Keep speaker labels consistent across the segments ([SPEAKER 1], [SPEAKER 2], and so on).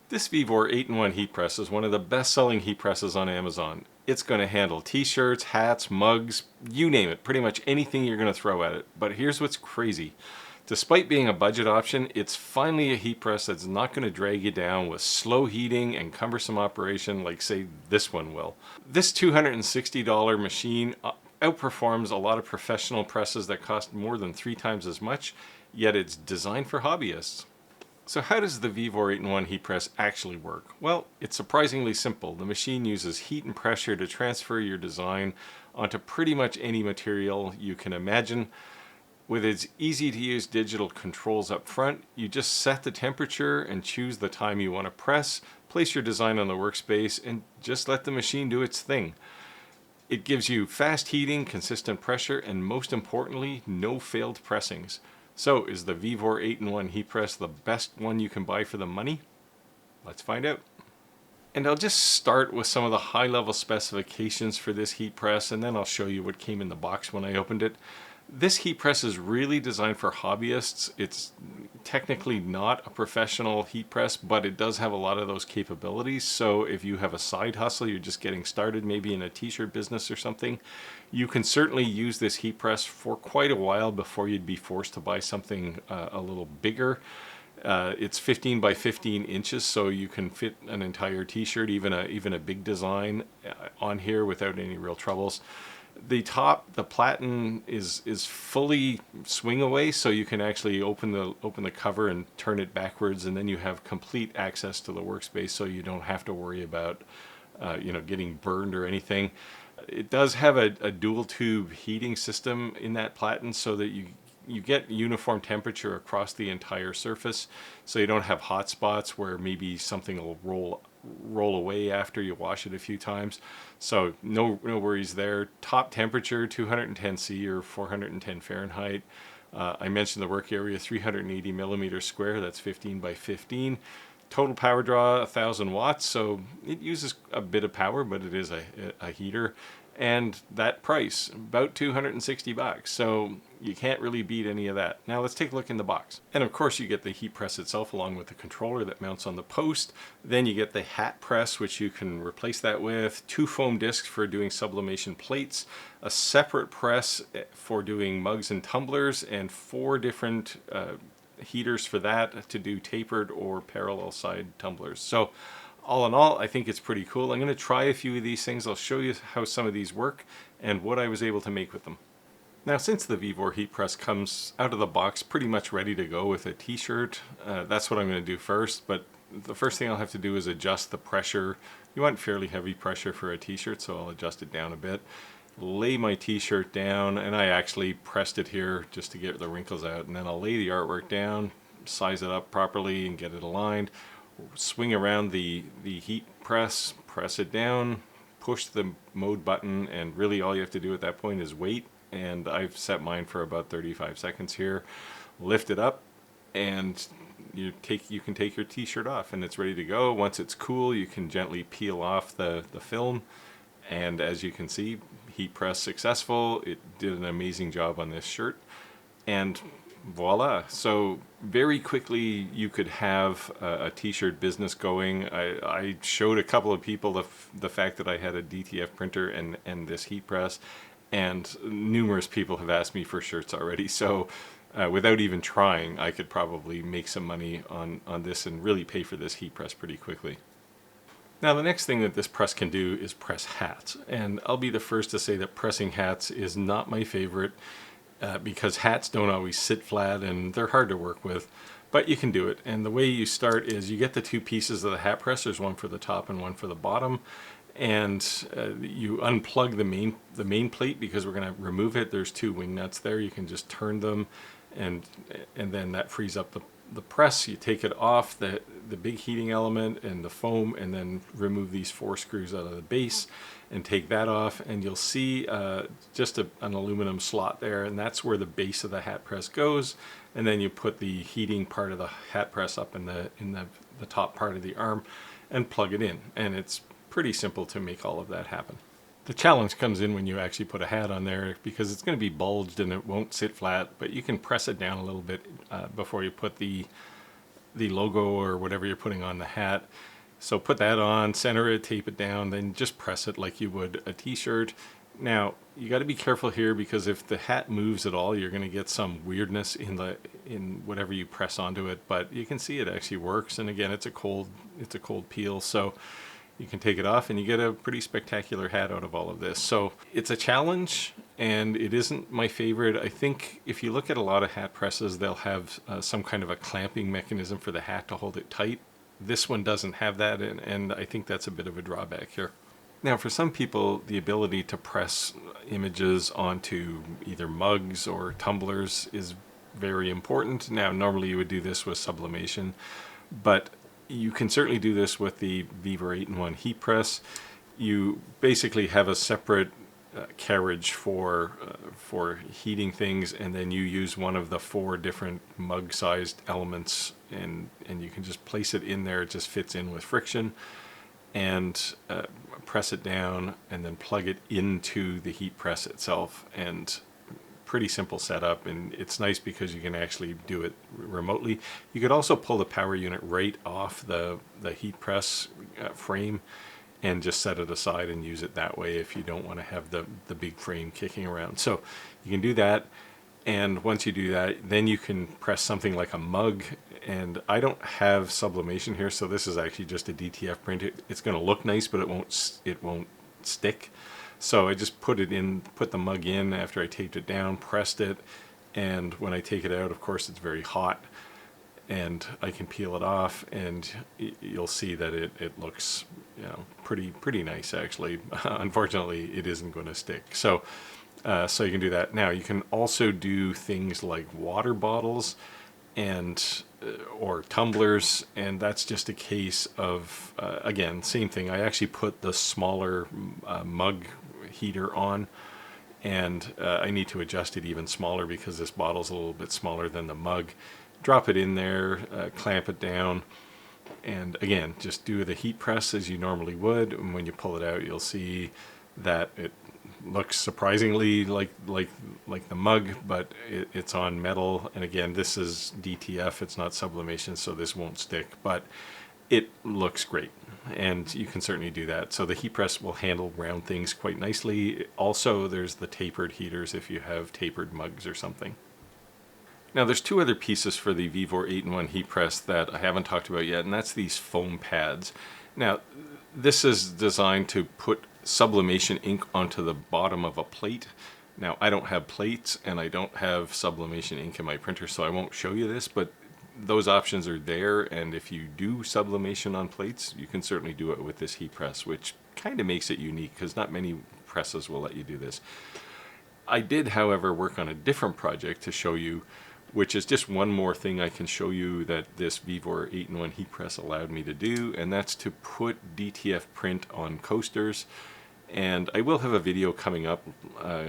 [SPEAKER 1] This Vevor 8-in-1 heat press is one of the best-selling heat presses on Amazon. It's going to handle t-shirts, hats, mugs, you name it, pretty much anything you're going to throw at it. But here's what's crazy. Despite being a budget option, it's finally a heat press that's not going to drag you down with slow heating and cumbersome operation like, say, this one will. This $260 machine outperforms a lot of professional presses that cost more than 3 times as much, yet it's designed for hobbyists. So how does the Vevor 8-in-1 heat press actually work? Well, it's surprisingly simple. The machine uses heat and pressure to transfer your design onto pretty much any material you can imagine. With its easy to use digital controls up front, you just set the temperature and choose the time you want to press, place your design on the workspace, and just let the machine do its thing. It gives you fast heating, consistent pressure, and most importantly, no failed pressings. So is the Vevor 8-in-1 heat press the best one you can buy for the money? Let's find out. And I'll just start with some of the high-level specifications for this heat press, and then I'll show you what came in the box when I opened it. This heat press is really designed for hobbyists. It's technically not a professional heat press, but it does have a lot of those capabilities. So if you have a side hustle, you're just getting started, maybe in a t-shirt business or something, you can certainly use this heat press for quite a while before you'd be forced to buy something a little bigger. It's 15 by 15 inches, so you can fit an entire t-shirt, even a big design on here without any real troubles. The platen is fully swing away, so you can actually open the cover and turn it backwards, and then you have complete access to the workspace, so you don't have to worry about getting burned or anything. It does have a dual tube heating system in that platen, so that you get uniform temperature across the entire surface, so you don't have hot spots where maybe something will roll away after you wash it a few times. So no worries there. Top temperature 210 C or 410 Fahrenheit. I mentioned the work area 380 millimeters square, that's 15 by 15. Total power draw 1000 watts, so it uses a bit of power, but it is a heater. And that price, about 260 bucks. So you can't really beat any of that. Now let's take a look in the box. And of course you get the heat press itself along with the controller that mounts on the post. Then you get the hat press, which you can replace that with, 2 foam discs for doing sublimation plates, a separate press for doing mugs and tumblers, and 4 different heaters for that to do tapered or parallel side tumblers. So all in all, I think it's pretty cool. I'm going to try a few of these things. I'll show you how some of these work and what I was able to make with them. Now, since the Vevor heat press comes out of the box pretty much ready to go with a t-shirt, that's what I'm going to do first. But the first thing I'll have to do is adjust the pressure. You want fairly heavy pressure for a t-shirt, so I'll adjust it down a bit. Lay my t-shirt down, and I actually pressed it here just to get the wrinkles out, and then I'll lay the artwork down, size it up properly and get it aligned. Swing around the heat press, press it down, push the mode button, and really all you have to do at that point is wait. And I've set mine for about 35 seconds here. Lift it up, and you can take your t-shirt off, and it's ready to go. Once it's cool, you can gently peel off the film, and as you can see, heat press successful. It did an amazing job on this shirt, and voila. So very quickly you could have a t-shirt business going. I showed a couple of people the fact that I had a DTF printer and this heat press, and numerous people have asked me for shirts already. So without even trying, I could probably make some money on this and really pay for this heat press pretty quickly. Now the next thing that this press can do is press hats, and I'll be the first to say that pressing hats is not my favorite. Because hats don't always sit flat and they're hard to work with, but you can do it. And the way you start is you get the 2 pieces of the hat press. There's one for the top and one for the bottom, and you unplug the main plate because we're going to remove it. There's 2 wing nuts there. You can just turn them, and then that frees up the press. You take it off the big heating element and the foam, and then remove these 4 screws out of the base and take that off, and you'll see just an aluminum slot there, and that's where the base of the hat press goes. And then you put the heating part of the hat press up in the top part of the arm and plug it in, and it's pretty simple to make all of that happen. The challenge comes in when you actually put a hat on there, because it's going to be bulged and it won't sit flat, but you can press it down a little bit before you put the the logo or whatever you're putting on the hat. So put that on, center it, tape it down, then just press it like you would a t-shirt. Now, you got to be careful here because if the hat moves at all, you're going to get some weirdness in whatever you press onto it, but you can see it actually works. And again, it's a cold peel, so you can take it off and you get a pretty spectacular hat out of all of this. So it's a challenge and it isn't my favorite. I think if you look at a lot of hat presses, they'll have some kind of a clamping mechanism for the hat to hold it tight. This one doesn't have that, and I think that's a bit of a drawback here. Now, for some people, the ability to press images onto either mugs or tumblers is very important. Now, normally you would do this with sublimation, but you can certainly do this with the Vevor 8-in-1 heat press. You basically have a separate carriage for heating things, and then you use one of the 4 different mug-sized elements, and you can just place it in there. It just fits in with friction, and press it down, and then plug it into the heat press itself. And pretty simple setup, and it's nice because you can actually do it remotely. You could also pull the power unit right off the heat press frame and just set it aside and use it that way if you don't want to have the big frame kicking around. So you can do that, and once you do that, then you can press something like a mug. And I don't have sublimation here, so this is actually just a DTF print. It's going to look nice, but it won't stick. So I just put the mug in after I taped it down, pressed it, and when I take it out, of course, it's very hot, and I can peel it off, and you'll see that it looks, pretty nice actually. Unfortunately, it isn't going to stick. So you can do that. Now you can also do things like water bottles and or tumblers, and that's just a case of again, same thing. I actually put the smaller mug heater on, and I need to adjust it even smaller because this bottle's a little bit smaller than the mug. Drop it in there, clamp it down, and again, just do the heat press as you normally would. And when you pull it out, you'll see that it looks surprisingly like the mug, but it's on metal. And again, this is DTF, it's not sublimation, so this won't stick, but it looks great, and you can certainly do that. So the heat press will handle round things quite nicely. Also, there's the tapered heaters if you have tapered mugs or something. Now, there's 2 other pieces for the Vevor 8-in-1 heat press that I haven't talked about yet, and that's these foam pads. Now, this is designed to put sublimation ink onto the bottom of a plate. Now, I don't have plates and I don't have sublimation ink in my printer, so I won't show you this, but those options are there, and if you do sublimation on plates, you can certainly do it with this heat press, which kind of makes it unique because not many presses will let you do this. I did, however, work on a different project to show you, which is just one more thing I can show you that this Vevor 8-in-1 heat press allowed me to do, and that's to put DTF print on coasters. And I will have a video coming up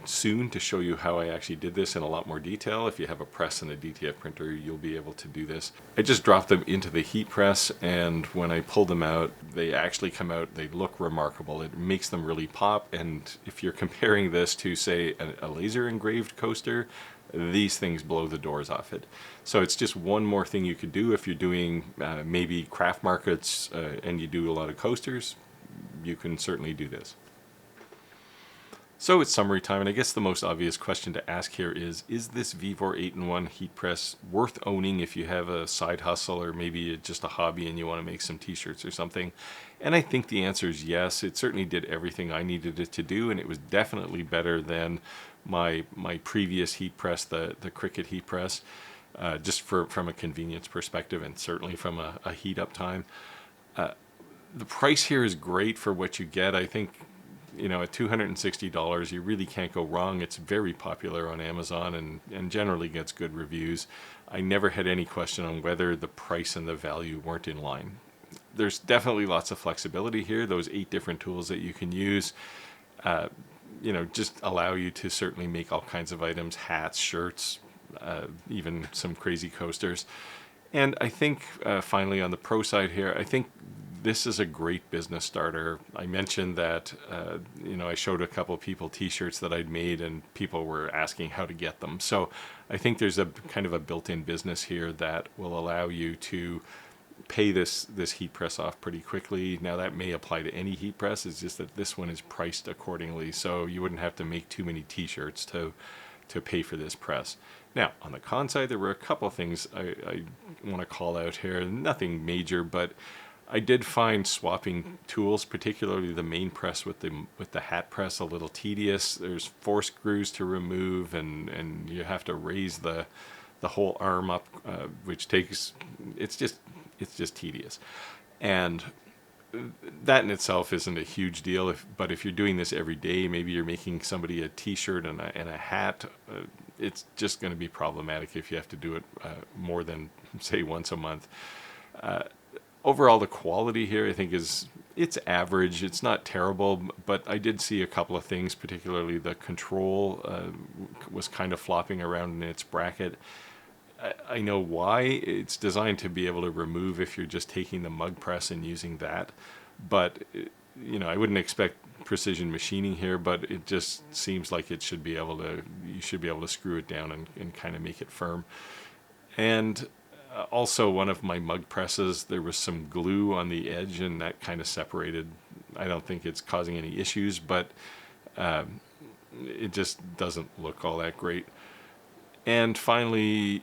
[SPEAKER 1] soon to show you how I actually did this in a lot more detail. If you have a press and a DTF printer, you'll be able to do this. I just dropped them into the heat press, and when I pull them out, they actually come out, they look remarkable. It makes them really pop, and if you're comparing this to, say, a laser engraved coaster, these things blow the doors off it. So it's just one more thing you could do if you're doing maybe craft markets and you do a lot of coasters. You can certainly do this. So it's summary time, and I guess the most obvious question to ask here is this Vevor 8-in-1 heat press worth owning if you have a side hustle or maybe just a hobby and you want to make some t-shirts or something? And I think the answer is yes. It certainly did everything I needed it to do, and it was definitely better than my previous heat press, the Cricut heat press, just from a convenience perspective and certainly from a heat up time. The price here is great for what you get. I think, at $260, you really can't go wrong. It's very popular on Amazon and generally gets good reviews. I never had any question on whether the price and the value weren't in line. There's definitely lots of flexibility here. Those 8 different tools that you can use, just allow you to certainly make all kinds of items, hats, shirts, even some crazy coasters. And I think finally on the pro side here, I think this is a great business starter. I mentioned that, I showed a couple people t-shirts that I'd made and people were asking how to get them. So I think there's a kind of a built-in business here that will allow you to pay this heat press off pretty quickly. Now that may apply to any heat press, it's just that this one is priced accordingly, so you wouldn't have to make too many t-shirts to pay for this press. Now, on the con side, there were a couple of things I want to call out here. Nothing major, but I did find swapping tools, particularly the main press with the hat press, a little tedious. There's 4 screws to remove, and you have to raise the whole arm up, which takes, it's just tedious. And that in itself isn't a huge deal, but if you're doing this every day, maybe you're making somebody a t-shirt and a hat, it's just going to be problematic if you have to do it more than, say, once a month. Overall, the quality here, I think, it's average. It's not terrible, but I did see a couple of things, particularly the control was kind of flopping around in its bracket. I know why. It's designed to be able to remove if you're just taking the mug press and using that. But, I wouldn't expect precision machining here, but it just seems like you should be able to screw it down and kind of make it firm. And also, one of my mug presses, there was some glue on the edge and that kind of separated. I don't think it's causing any issues, but it just doesn't look all that great. And finally,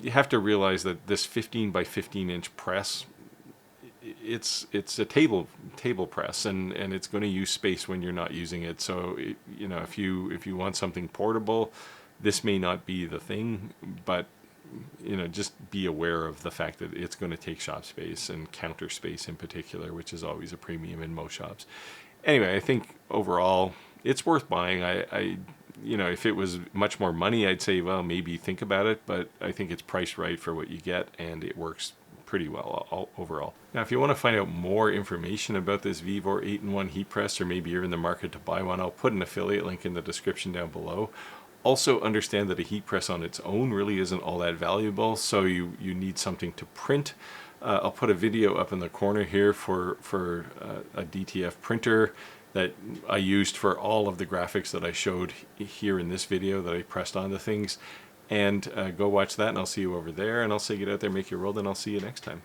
[SPEAKER 1] you have to realize that this 15 by 15 inch press, it's a table press, and it's going to use space when you're not using it. So if you want something portable, this may not be the thing, but just be aware of the fact that it's going to take shop space and counter space in particular, which is always a premium in most shops. Anyway, I think overall it's worth buying. I if it was much more money, I'd say, well, maybe think about it, but I think it's priced right for what you get, and it works pretty well overall. Now, if you want to find out more information about this Vevor 8-in-1 heat press, or maybe you're in the market to buy one, I'll put an affiliate link in the description down below. Also understand that a heat press on its own really isn't all that valuable, so you need something to print. I'll put a video up in the corner here for a DTF printer that I used for all of the graphics that I showed here in this video that I pressed onto things. And go watch that, and I'll see you over there, and I'll say get out there, make your world, and I'll see you next time.